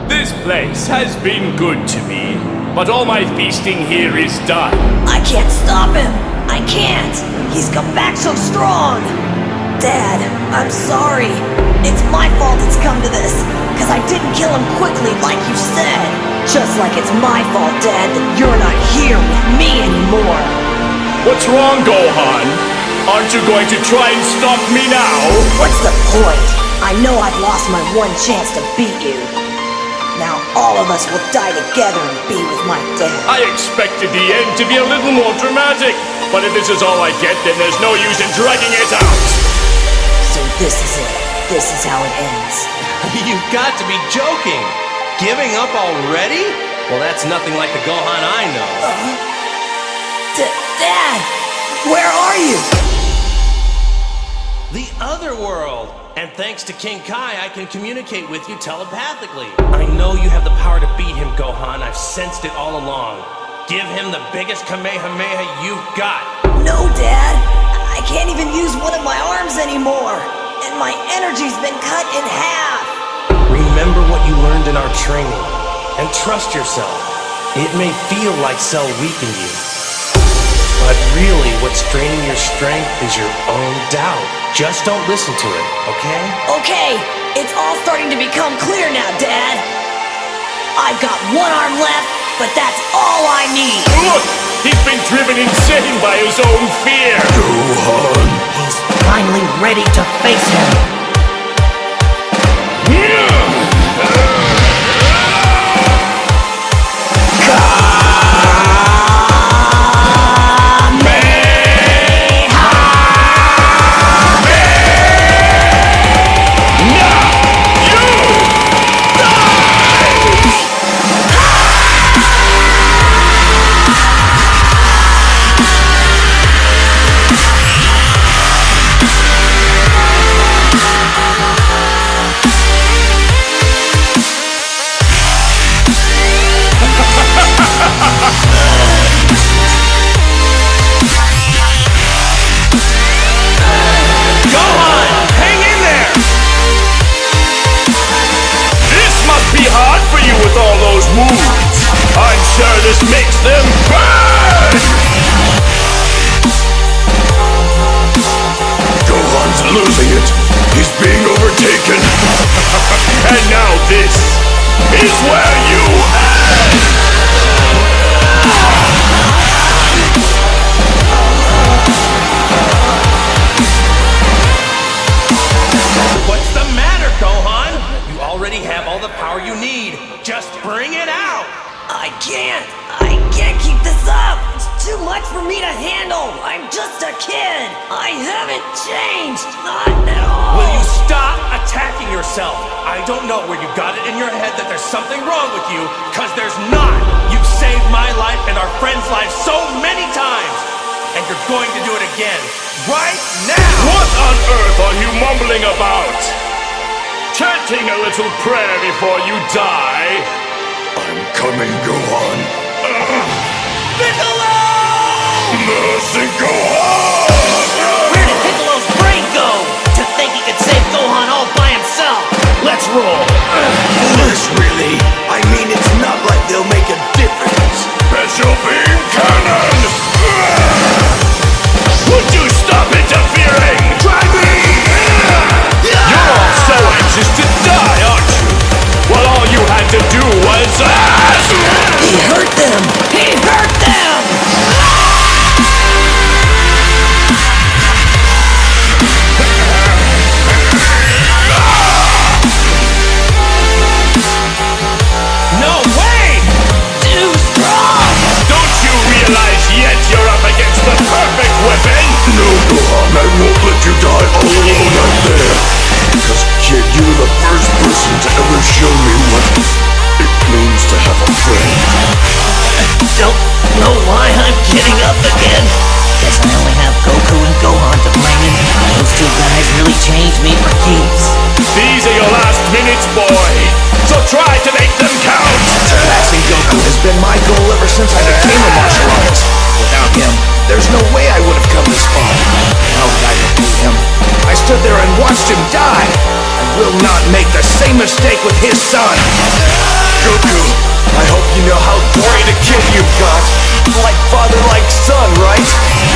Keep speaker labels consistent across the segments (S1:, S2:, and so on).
S1: This place has been good to me, but all my feasting here is done.
S2: I can't stop him! I can't! He's come back so strong! Dad, I'm sorry. It's my fault it's come to this, because I didn't kill him quickly like you said. Just like it's my fault, Dad, that you're not here with me anymore.
S1: What's wrong, Gohan? Aren't you going to try and stop me now?
S2: What's the point? I know I've lost my one chance to beat you. Now all of us will die together and be with my dad.
S1: I expected the end to be a little more dramatic, but if this is all I get, then there's no use in dragging it out.
S2: So this is it. This is how it ends.
S3: You've got to be joking! Giving up already? Well, that's nothing like the Gohan I know.
S2: Dad! Where are you?
S3: The other world! And thanks to King Kai, I can communicate with you telepathically. I know you have the power to beat him, Gohan. I've sensed it all along. Give him the biggest Kamehameha you've got.
S2: No, Dad. I can't even use one of my arms anymore. And my energy's been cut in half.
S3: Remember what you learned in our training. And trust yourself. It may feel like Cell weakened you. But really, what's draining your strength is your own doubt. Just don't listen to it, okay?
S2: Okay, it's all starting to become clear now, Dad. I've got one arm left, but that's all I need.
S1: Look! He's been driven insane by his own fear!
S4: Gohan!
S2: He's finally ready to face him.
S1: I'm sure this makes them burn!
S4: Gohan's losing it. He's being overtaken.
S1: And now this is where you end!
S3: What's the matter, Gohan? You already have all the power you need. Just bring it out!
S2: I can't keep this up! It's too much for me to handle! I'm just a kid! I haven't changed! Not at all!
S3: Will you stop attacking yourself? I don't know where you got it in your head that there's something wrong with you, cause there's not! You've saved my life and our friends' lives so many times! And you're going to do it again, right now!
S1: What on earth are you mumbling about? Chanting a little prayer before you die?
S4: I'm coming, Gohan.
S3: Piccolo!
S4: Mercy, Gohan!
S2: Where did Piccolo's brain go? To think he could save Gohan all by himself! Let's roll!
S4: Foolish, really? I mean, it's not like they'll make a difference. Special beam cannon!
S1: Would you stop interfering?
S4: Try me!
S1: You're all so anxious to die, aren't you? Well, all you had to do was ask!
S2: He hurt them! He hurt them!
S3: No way!
S2: Too strong!
S1: Don't you realize yet you're up against the perfect weapon?
S4: No, Gohan, I won't let you die all alone out there. Because, kid, you were the first person to ever show me what it means to have a friend.
S2: Don't know why I'm getting up again. Guess I only have Goku and Gohan to blame. Those two guys really changed me for keeps.
S1: These are your last minutes, boy. So try to make them count.
S5: Surpassing Goku has been my goal ever since I became a martial artist. Without him, there's no way I would have come this far. How did I defeat him? I stood there and watched him die. I will not make the same mistake his son. Goku, I hope you know how great a kid you've got. Like father, like son, right?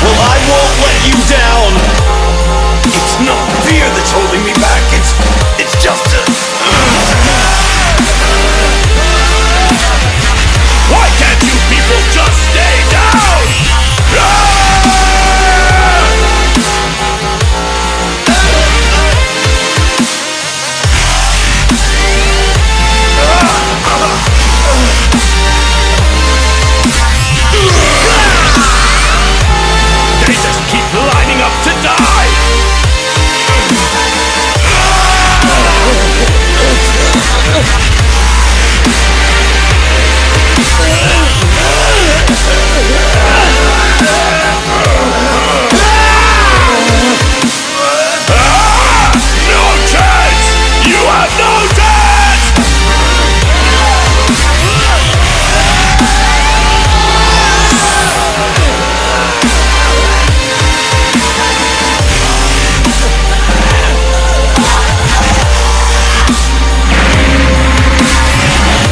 S5: Well, I won't let you down. It's not fear that's holding me back. It's just a...
S1: Why can't you people just stay down? They just keep lining up to die! No chance! You have no chance!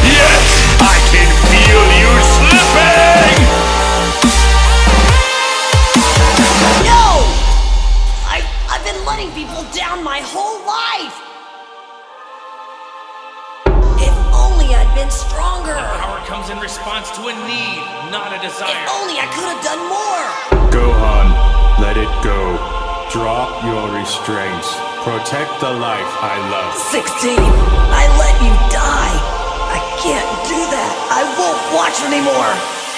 S1: Yes, I can feel you slipping!
S2: No! I've been letting people down my whole life! If only I'd been stronger!
S3: Power comes in response to a need, not a
S2: If
S3: desire.
S2: only I could have done more!
S6: Gohan, let it go. Drop your restraints. Protect the life I love.
S2: 16! I let you die! I can't do that! I won't watch anymore!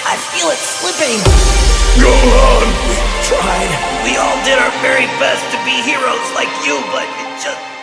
S2: I feel it slipping!
S4: Gohan!
S2: Tried. We all did our very best to be heroes like you, but it just...